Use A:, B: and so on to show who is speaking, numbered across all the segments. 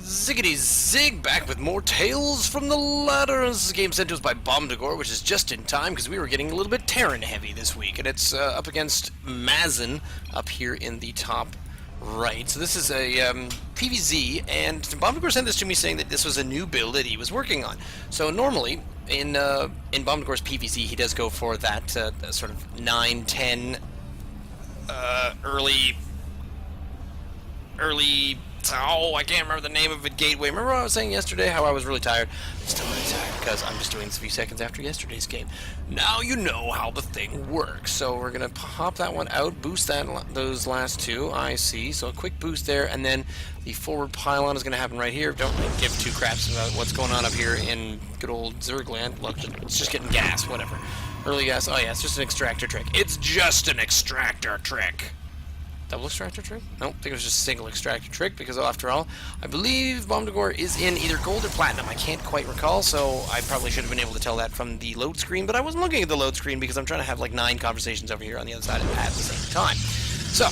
A: Ziggity zig, back with more Tales from the Ladder. This is a game sent to us by Bomdagor, which is just in time because we were getting a little bit Terran heavy this week, and it's up against Mazn up here in the top right. So this is a PvZ, and Bomdagor sent this to me saying that this was a new build that he was working on. So normally in Bomdagor's PvZ, he does go for that sort of 9, 10 early. Oh, I can't remember the name of it. Gateway. Remember what I was saying yesterday? How I was really tired. I'm still really tired because I'm just doing this a few seconds after yesterday's game. Now you know how the thing works. So we're gonna pop that one out, boost those last two. I see. So a quick boost there, and then the forward pylon is gonna happen right here. Don't give two craps about what's going on up here in good old Zergland. Look, it's just getting gas. Whatever. Early gas. Oh yeah, it's just an extractor trick. It's just an extractor trick. Double extractor trick? Nope, I think it was just a single extractor trick because after all, I believe Bomdagor is in either gold or platinum. I can't quite recall, so I probably should have been able to tell that from the load screen, but I wasn't looking at the load screen because I'm trying to have like 9 conversations over here on the other side at the same time. So,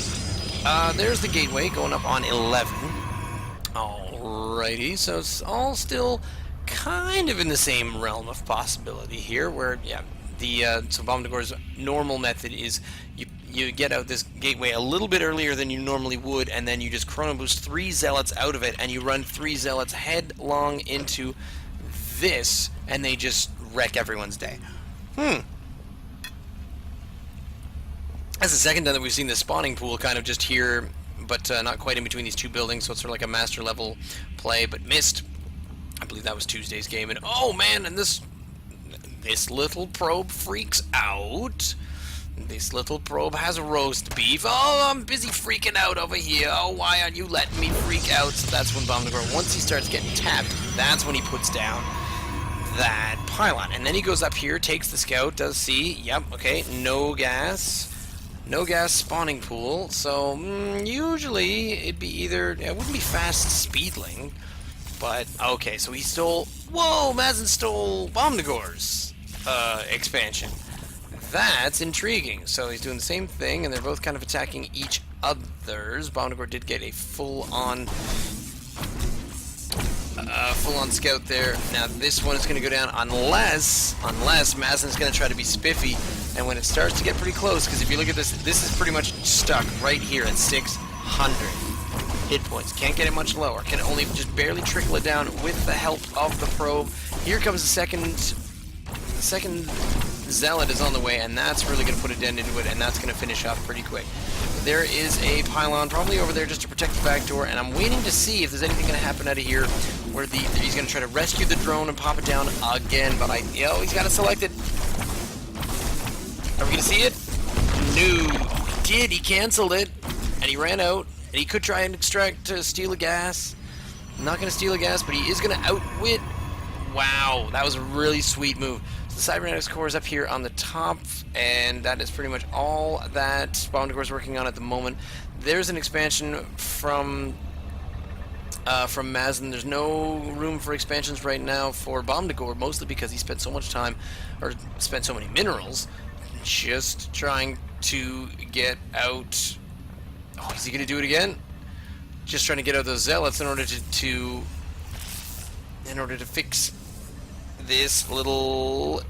A: there's the gateway going up on 11. Alrighty, so it's all still kind of in the same realm of possibility here where, yeah, so Bomdagor's normal method is you get out this gateway a little bit earlier than you normally would, and then you just chrono boost 3 zealots out of it, and you run 3 zealots headlong into this, and they just wreck everyone's day. That's the second time that we've seen the spawning pool kind of just here, but not quite in between these two buildings, so it's sort of like a master level play, but missed. I believe that was Tuesday's game, and oh man, and this little probe freaks out. This little probe has roast beef. Oh, I'm busy freaking out over here. Oh, why aren't you letting me freak out? So that's when Bomdagor, once he starts getting tapped, that's when he puts down that pylon. And then he goes up here, takes the scout, does see, yep, okay, no gas spawning pool. So, usually it'd be either, it wouldn't be fast speedling, but, okay, so he stole, whoa, Mazn stole Bomdagor's expansion. That's intriguing. So he's doing the same thing, and they're both kind of attacking each other's. Bomdagor did get a full-on scout there. Now this one is going to go down unless Mazn is going to try to be spiffy, and when it starts to get pretty close, because if you look at this, this is pretty much stuck right here at 600 hit points. Can't get it much lower. Can only just barely trickle it down with the help of the probe. Here comes the second zealot is on the way, and that's really going to put a dent into it, and that's going to finish off pretty quick. There is a pylon probably over there just to protect the back door, and I'm waiting to see if there's anything going to happen out of here where he's going to try to rescue the drone and pop it down again, but he's got it selected. Are we going to see it? No. He did. He canceled it, and he ran out, and he could try and extract to steal a gas. Not going to steal a gas, but he is going to outwit. Wow, that was a really sweet move. The cybernetics core is up here on the top, and that is pretty much all that Bomdagor is working on at the moment. There's an expansion from Mazn. There's no room for expansions right now for Bomdagor, mostly because he spent so much time, or spent so many minerals, just trying to get out. Oh, is he going to do it again? Just trying to get out those zealots in order to fix this little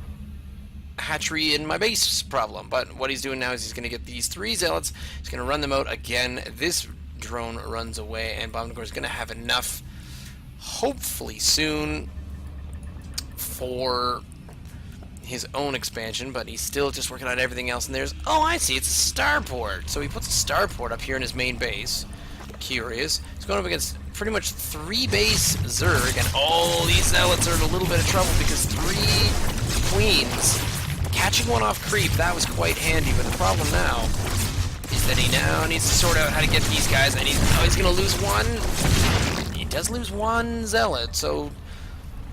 A: hatchery in my base problem. But what he's doing now is he's going to get these 3 zealots, he's going to run them out again. This drone runs away, and Bomdagor is going to have enough, hopefully soon, for his own expansion, but he's still just working on everything else. And there's, oh, I see, it's a starport. So he puts a starport up here in his main base. Curious. He's going up against pretty much 3 base Zerg, and all these zealots are in a little bit of trouble because 3 queens. Catching one off creep, that was quite handy, but the problem now is that he now needs to sort out how to get these guys, and he's going to lose one. He does lose 1 zealot, so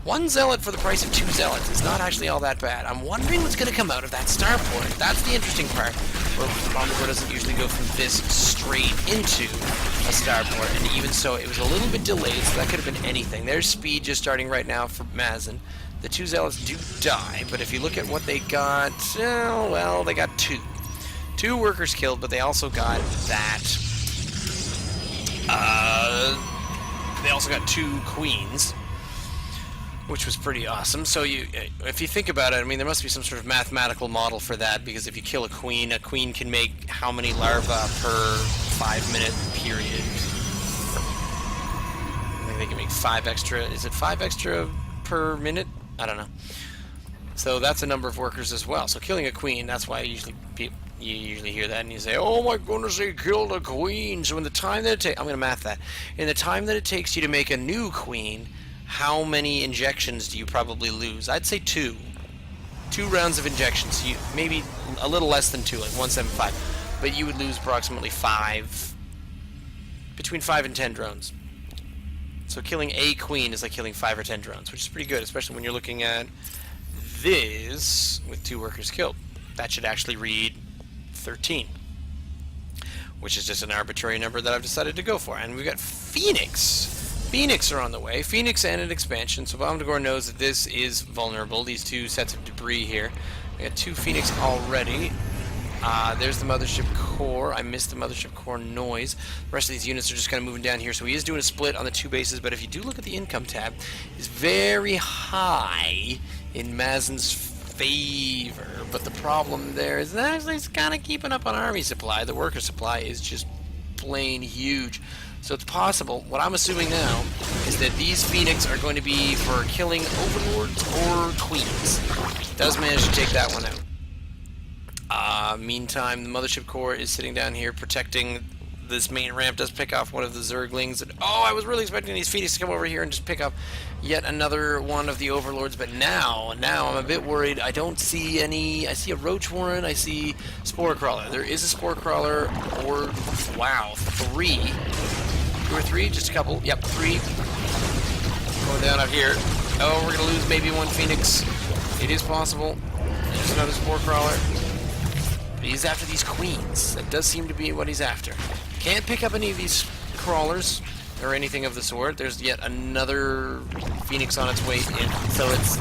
A: 1 zealot for the price of 2 zealots is not actually all that bad. I'm wondering what's going to come out of that starport. That's the interesting part. Well, Bomdagor doesn't usually go from this straight into a starport, and even so, it was a little bit delayed, so that could have been anything. There's speed just starting right now for Mazn. The 2 zealots do die, but if you look at what they got, well, they got 2. 2 workers killed, but they also got that They also got 2 queens, which was pretty awesome. So if you think about it, I mean, there must be some sort of mathematical model for that, because if you kill a queen can make how many larvae per 5-minute period? I think they can make 5 extra. Is it 5 extra per minute? I don't know. So that's a number of workers as well. So killing a queen, that's why you usually hear that and you say, oh my goodness, they killed a queen. So in the time that it takes, I'm going to math that. In the time that it takes you to make a new queen, how many injections do you probably lose? I'd say 2. 2 rounds of injections. You maybe a little less than 2, like 175. But you would lose approximately 5, between 5 and 10 drones. So killing a queen is like killing 5 or 10 drones, which is pretty good, especially when you're looking at this with 2 workers killed. That should actually read 13, which is just an arbitrary number that I've decided to go for. And we've got Phoenix. Phoenix are on the way. Phoenix and an expansion, so Bomdagor knows that this is vulnerable, these 2 sets of debris here. We got 2 Phoenix already. There's the Mothership Core. I missed the Mothership Core noise. The rest of these units are just kind of moving down here, so he is doing a split on the 2 bases, but if you do look at the income tab, it's very high in Mazin's favor, but the problem there is that actually it's kind of keeping up on army supply. The worker supply is just plain huge. So it's possible, what I'm assuming now, is that these Phoenix are going to be for killing overlords or queens. Does manage to take that one out. Meantime, the Mothership Core is sitting down here protecting this main ramp. Does pick off one of the Zerglings. And, oh, I was really expecting these Phoenix to come over here and just pick up yet another one of the Overlords, but now I'm a bit worried. I don't see any. I see a Roach Warren. I see Spore Crawler. There is a Spore Crawler, or, wow, 3. 2 or 3? Just a couple. Yep, 3. Going down out here. Oh, we're going to lose maybe 1 Phoenix. It is possible. There's another Spore Crawler. But he's after these queens. That does seem to be what he's after. Can't pick up any of these crawlers or anything of the sort. There's yet another Phoenix on its way in. So it's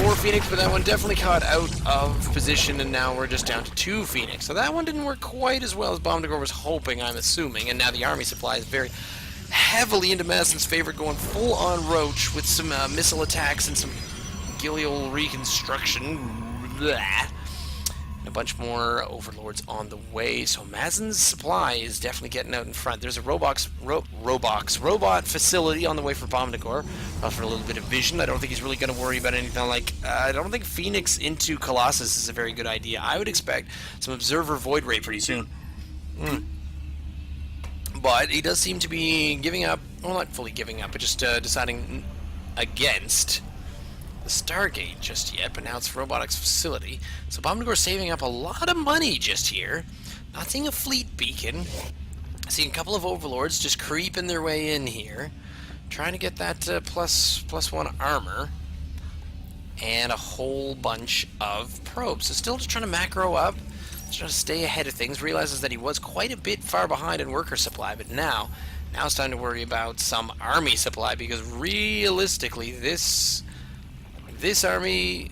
A: 4 Phoenix, but that one definitely caught out of position, and now we're just down to 2 Phoenix. So that one didn't work quite as well as Bomdagor was hoping, I'm assuming, and now the army supply is very heavily into Madison's favor, going full-on Roach with some missile attacks and some Gilial reconstruction. Blah. A bunch more Overlords on the way, so Mazin's supply is definitely getting out in front. There's a robot facility on the way for Bomdagor, for a little bit of vision. I don't think he's really going to worry about anything like... I don't think Phoenix into Colossus is a very good idea. I would expect some Observer Void Ray pretty soon. But he does seem to be giving up, well, not fully giving up, but just deciding against the Stargate just yet, but now it's robotics facility. So Bomdagor saving up a lot of money just here. Not seeing a fleet beacon. Seeing a couple of Overlords just creeping their way in here. Trying to get that +1 armor. And a whole bunch of probes. So still just trying to macro up. Just trying to stay ahead of things. Realizes that he was quite a bit far behind in worker supply, but now it's time to worry about some army supply, because realistically this army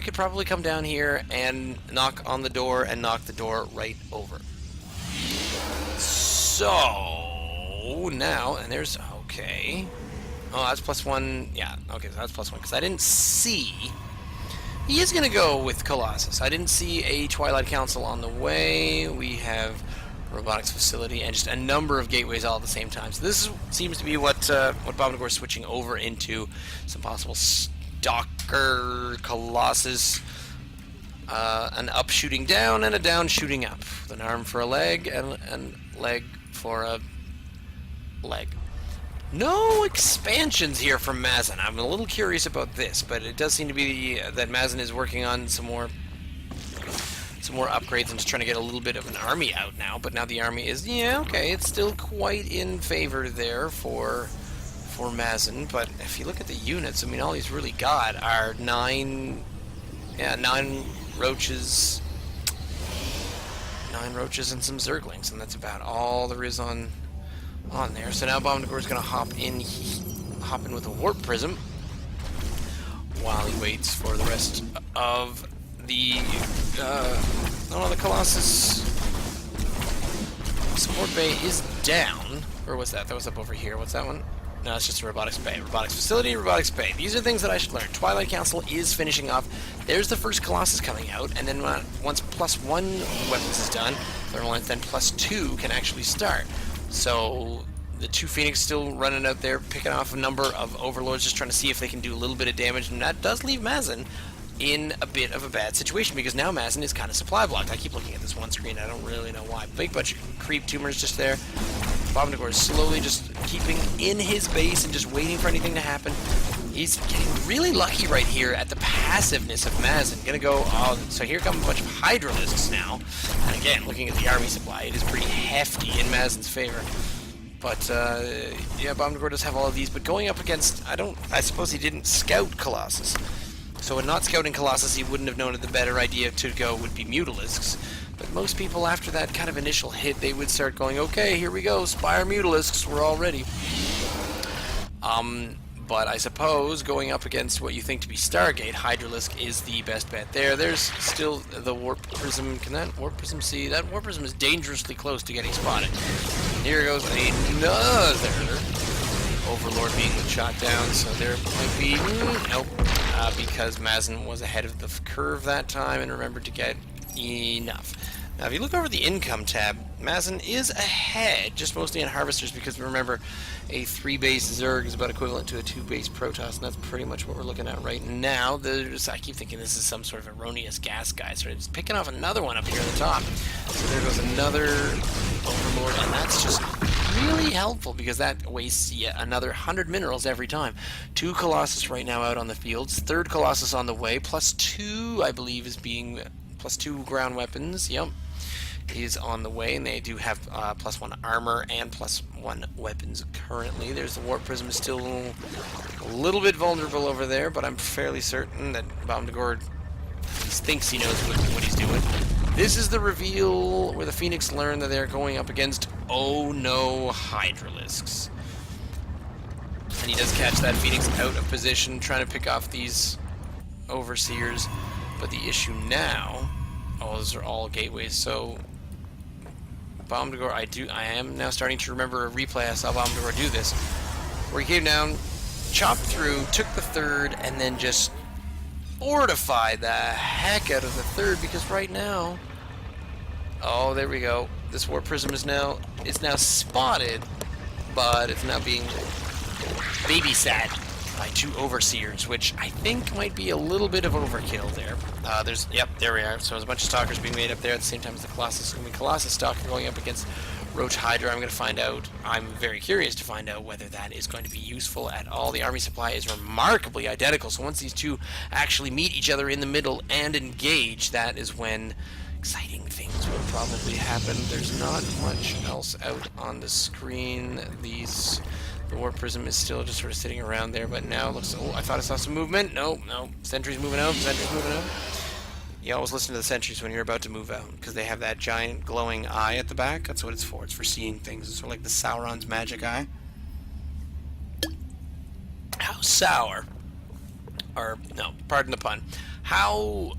A: could probably come down here and knock on the door and knock the door right over. So now, and there's, okay. Oh, that's +1. Yeah, okay, so that's +1, because I didn't see. He is going to go with Colossus. I didn't see a Twilight Council on the way. We have robotics facility and just a number of gateways all at the same time. So this seems to be what Bomdagor is switching over into. Some possible Stalker, Colossus, an up shooting down and a down shooting up, with an arm for a leg and leg for a leg. No expansions here from Mazn. I'm a little curious about this, but it does seem to be that Mazn is working on some more upgrades and just trying to get a little bit of an army out now. But now the army is, yeah, okay, it's still quite in favor there for Mazn. But if you look at the units, I mean, all he's really got are 9 roaches, 9 roaches and some Zerglings, and that's about all there is on there. So now Bomdagor is going to hop in with a warp prism while he waits for the rest of the the Colossus support bay is down. Or was that? That was up over here. What's that one? No, it's just a robotics bay. Robotics facility, robotics bay. These are things that I should learn. Twilight Council is finishing off. There's the first Colossus coming out, and then once +1 weapons is done, then +2 can actually start. So the 2 Phoenix still running out there, picking off a number of Overlords, just trying to see if they can do a little bit of damage, and that does leave Mazn in a bit of a bad situation, because now Mazn is kind of supply blocked. I keep looking at this one screen, I don't really know why. Big bunch of creep tumors just there. Bomdagor is slowly just keeping in his base and just waiting for anything to happen. He's getting really lucky right here at the passiveness of Mazn. Gonna go, so here come a bunch of Hydralisks now. And again, looking at the army supply, it is pretty hefty in Mazin's favor. But, yeah, Bomdagor does have all of these, but going up against, I suppose he didn't scout Colossus. So in not scouting Colossus, he wouldn't have known that the better idea to go would be Mutalisks. But most people, after that kind of initial hit, they would start going, okay, here we go, Spire Mutalisks, we're all ready. But I suppose going up against what you think to be Stargate, Hydralisk is the best bet there. There's still the Warp Prism. Can that Warp Prism see? That Warp Prism is dangerously close to getting spotted. Here goes another Overlord being shot down, so there might be... nope. Because Mazn was ahead of the curve that time and remembered to get enough. Now, if you look over the income tab, Mazn is ahead, just mostly in harvesters, because remember, a 3-base Zerg is about equivalent to a 2-base Protoss, and that's pretty much what we're looking at right now. I keep thinking this is some sort of erroneous gas guy, so it's picking off another one up here at the top. So there goes another Overlord, and that's just really helpful, because that wastes yet another 100 minerals every time. 2 Colossus right now out on the fields, 3rd Colossus on the way, +2, I believe, is being... +2 ground weapons, yep, is on the way, and they do have +1 armor and +1 weapons currently. There's the Warp Prism, is still a little bit vulnerable over there, but I'm fairly certain that Bomdagor thinks he knows what he's doing. This is the reveal where the Phoenix learn that they're going up against, oh no, Hydralisks. And he does catch that Phoenix out of position, trying to pick off these Overseers. But the issue now, those are all gateways, so Bomdagor, I am now starting to remember a replay I saw Bomdagor do this, where he came down, chopped through, took the 3rd, and then just fortified the heck out of the 3rd, because right now, there we go, this Warp Prism is now spotted, but it's now being babysat by 2 Overseers, which I think might be a little bit of overkill there. Yep, there we are. So there's a bunch of Stalkers being made up there at the same time as the Colossus. Colossus Stalker going up against Roach Hydra. I'm going to find out. I'm very curious to find out whether that is going to be useful at all. The army supply is remarkably identical, so once these two actually meet each other in the middle and engage, that is when exciting things will probably happen. There's not much else out on the screen. The Warp Prism is still just sort of sitting around there, but now it looks... I thought I saw some movement. No. Sentry's moving out. You always listen to the sentries when you're about to move out, because they have that giant glowing eye at the back. That's what it's for. It's for seeing things. It's sort of like the Sauron's magic eye. How sour... pardon the pun. How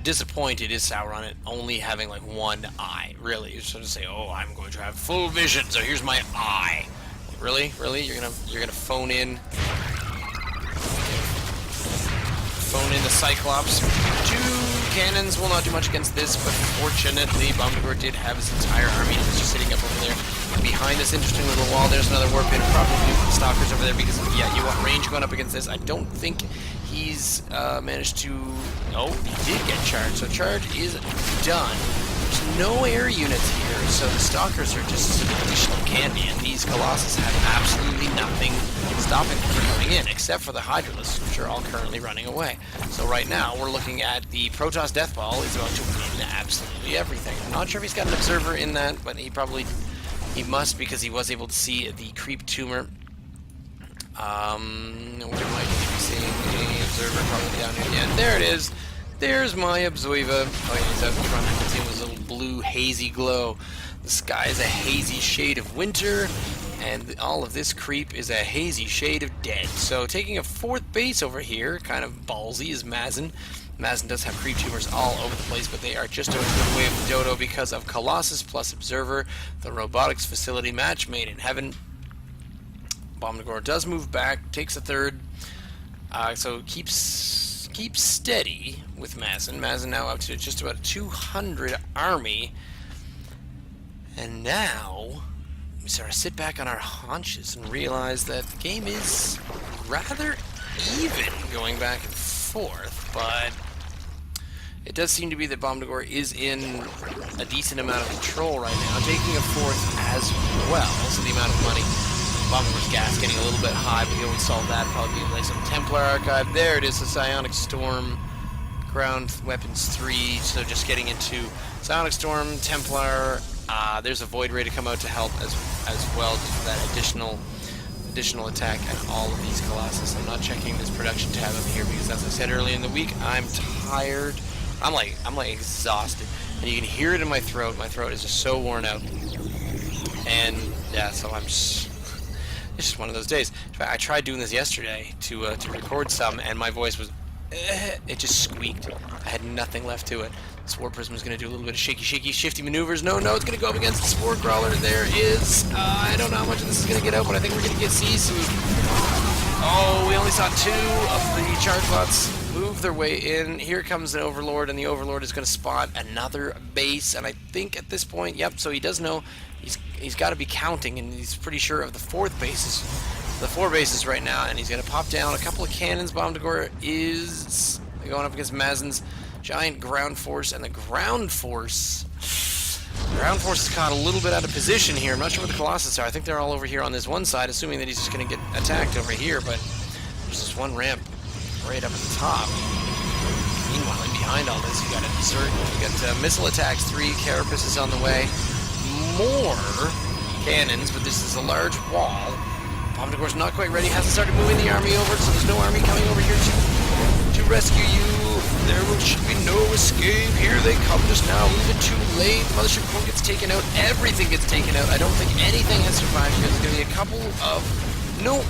A: disappointed is Sauron at only having, like, one eye? Really? You sort of say, I'm going to have full vision, so here's my eye. Really? You're gonna phone in the Cyclops. 2 cannons will not do much against this, but fortunately Bomdagor did have his entire army. He was just sitting up over there behind this interesting little wall. There's another warp in, probably Stalkers over there, because you want range going up against this. I don't think he's managed to... he did get charged, so charge is done. There's no air units here, so the Stalkers are just some additional candy, and these Colossus have absolutely nothing stopping them from coming in, except for the Hydralisks, which are all currently running away. So right now, we're looking at the Protoss Death Ball is about to win absolutely everything. I'm not sure if he's got an Observer in that, but he must, because he was able to see the Creep Tumor. Where might he be seeing the Observer? Probably down here. Yeah, there it is. There's my Observer. He's out in front. I can see him with a little blue, hazy glow. The sky is a hazy shade of winter, and all of this creep is a hazy shade of dead. So taking a 4th base over here, kind of ballsy, is Mazn. Mazn does have creep tumors all over the place, but they are just out of the way of the dodo because of Colossus plus Observer, the robotics facility match made in heaven. Bomdagor does move back, takes a third, so keeps steady with Mazn. Mazn now up to just about 200 army, and now we sort of sit back on our haunches and realize that the game is rather even going back and forth, but it does seem to be that Bomdagor is in a decent amount of control right now, taking a fourth as well, so the amount of money. Bomdagor's gas getting a little bit high, but he'll install that, probably be like some Templar Archive. There it is, the Psionic Storm, Ground Weapons 3, so just getting into Psionic Storm, Templar, there's a Void Ray to come out to help as well, just for that additional attack, and all of these Colossus. I'm not checking this production tab up here because, as I said earlier in the week, I'm tired. I'm like exhausted, and you can hear it in my throat. My throat is just so worn out, and yeah, so I'm just. It's just one of those days. In fact, I tried doing this yesterday to record some, and my voice was, it just squeaked. I had nothing left to it. Spore Prism is going to do a little bit of shaky, shifty maneuvers. No, it's going to go up against the Spore Crawler. There is, I don't know how much of this is going to get out, but I think we're going to see some. Oh, we only saw 2 of the charge bots move their way in. Here comes an Overlord, and the Overlord is going to spot another base, and I think at this point, yep, so he does know he's got to be counting, and he's pretty sure of the 4th bases. The 4 bases right now, and he's going to pop down a couple of cannons. Bomdagor is going up against Mazn's giant ground force, and the ground force is caught a little bit out of position here. I'm not sure where the Colossus are. I think they're all over here on this one side, assuming that he's just going to get attacked over here, but there's this one ramp right up at the top. Meanwhile, in behind all this, you got a Zerg, you got missile attacks, 3, Carapace is on the way. More cannons, but this is a large wall. Bomdagor's not quite ready, hasn't started moving the army over, so there's no army coming over here to rescue you. There should be no escape. Here they come just now, a little bit too late. Mothership Core gets taken out, everything gets taken out. I don't think anything has survived here. There's going to be a couple of... No!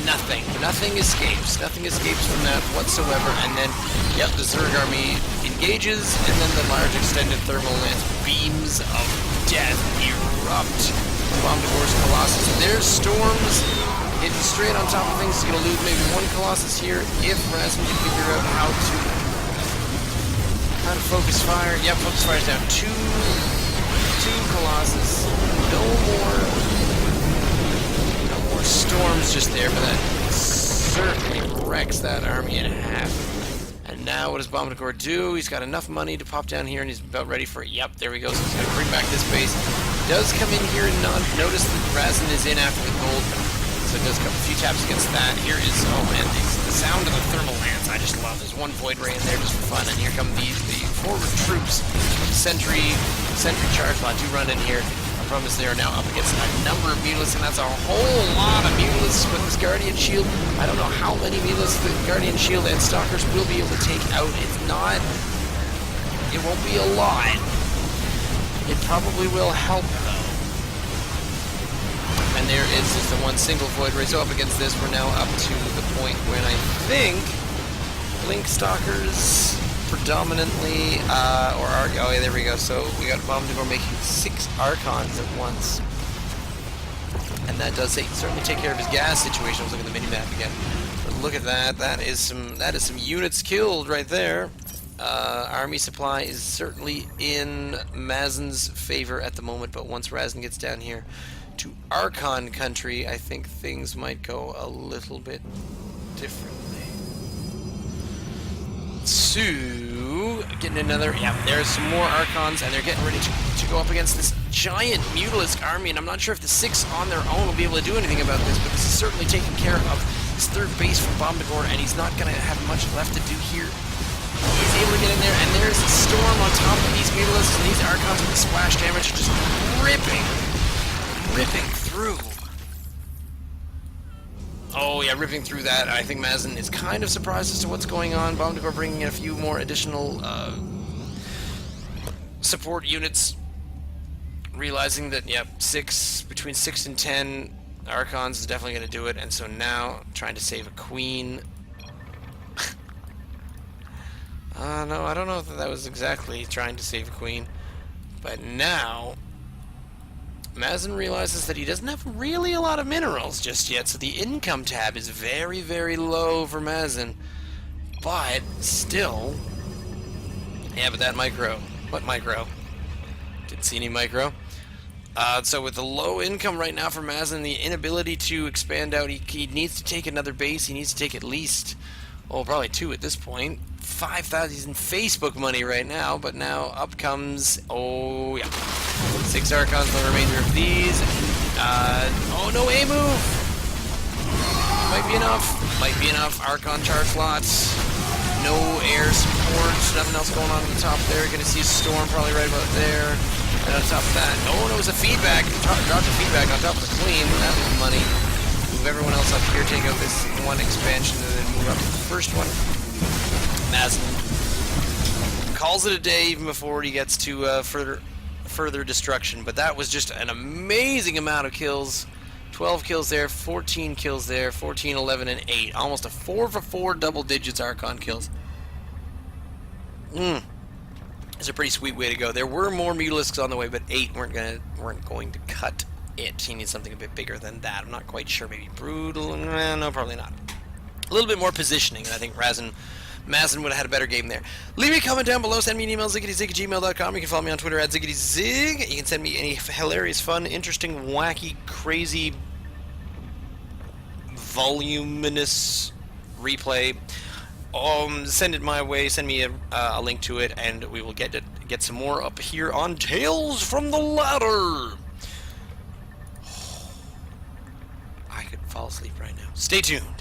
A: Nothing. Nothing escapes. Nothing escapes from that whatsoever. And then, yep, the Zerg army engages, and then the large extended thermal lance beams of death erupt. Bomdagor's Colossus. There's Storms hitting straight on top of things. He's going to lose maybe 1 Colossus here if Razin can figure out how to focus fire. Yep, focus fire's down. Two Colossus. No more Storms just there, but that certainly wrecks that army in half. And now what does Bomdagor do? He's got enough money to pop down here, and he's about ready for it. Yep, there we go. So he's going to bring back this base. Does come in here and notice that Razin is in after the gold. So it does come a few taps against that. Here is, oh man, the sound of the thermal lance I just love. There's one Void Ray in there just for fun, and here come the forward troops. Sentry charge bot do run in here. I promise they are now up against a number of Mutalisks, and that's a whole lot of Mutalisks with this Guardian Shield. I don't know how many Mutalisks the Guardian Shield and Stalkers will be able to take out. It won't be a lot. It probably will help, though. And there is just the one single Void Ray. So up against this, we're now up to the point when I think Blink Stalkers predominantly, oh yeah, there we go. So we got Bomdagor making 6 Archons at once. And that does certainly take care of his gas situation. I was looking at the mini-map again. But look at that. That is some units killed right there. Army supply is certainly in Mazn's favor at the moment, but once Razin gets down here to Archon country, I think things might go a little bit differently. So, getting another, yeah, there's some more Archons, and they're getting ready to go up against this giant Mutalisk army, and I'm not sure if the 6 on their own will be able to do anything about this, but this is certainly taking care of his 3rd base from Bomdagor, and he's not going to have much left to do here. He's able to get in there, and there's a Storm on top of these Mutalisks, and these Archons with the splash damage are just ripping through. Oh yeah, ripping through that. I think Mazn is kind of surprised as to what's going on. Bomdagor bringing in a few more additional support units, realizing that, yep, between 6 and 10 Archons is definitely going to do it, and so now trying to save a queen. No, I don't know if that was exactly trying to save a queen, but now Mazn realizes that he doesn't have really a lot of minerals just yet, so the income tab is very, very low for Mazn. But still, yeah, but that micro. What micro? Didn't see any micro. So with the low income right now for Mazn, the inability to expand out, he needs to take another base. He needs to take at least, well, probably 2 at this point. 5,000. He's in Facebook money right now, but now up comes, oh yeah, 6 Archons for the remainder of these. Oh no, A move! Might be enough. Might be enough. Archon charge slots. No air support. Nothing else going on the top there. Gonna see a storm probably right about there. And on top of that, oh no, it was a feedback. Dropped a feedback on top of the queen. That was money. Move everyone else up here. Take out this one expansion and then move up to the first one. Mazn calls it a day even before he gets to further destruction, but that was just an amazing amount of kills. 12 kills there, 14 kills there, 14, 11, and 8. Almost a 4 for 4 double digits Archon kills. It's a pretty sweet way to go. There were more Mutalisks on the way, but 8 weren't going to cut it. He needs something a bit bigger than that. I'm not quite sure. Maybe Brutal? No, probably not. A little bit more positioning, and I think Mazn would have had a better game there. Leave me a comment down below. Send me an email, ziggityzig@gmail.com. You can follow me on Twitter @ziggityzig. You can send me any hilarious, fun, interesting, wacky, crazy, voluminous replay. Send it my way. Send me a link to it, and we will get some more up here on Tales from the Ladder. I could fall asleep right now. Stay tuned.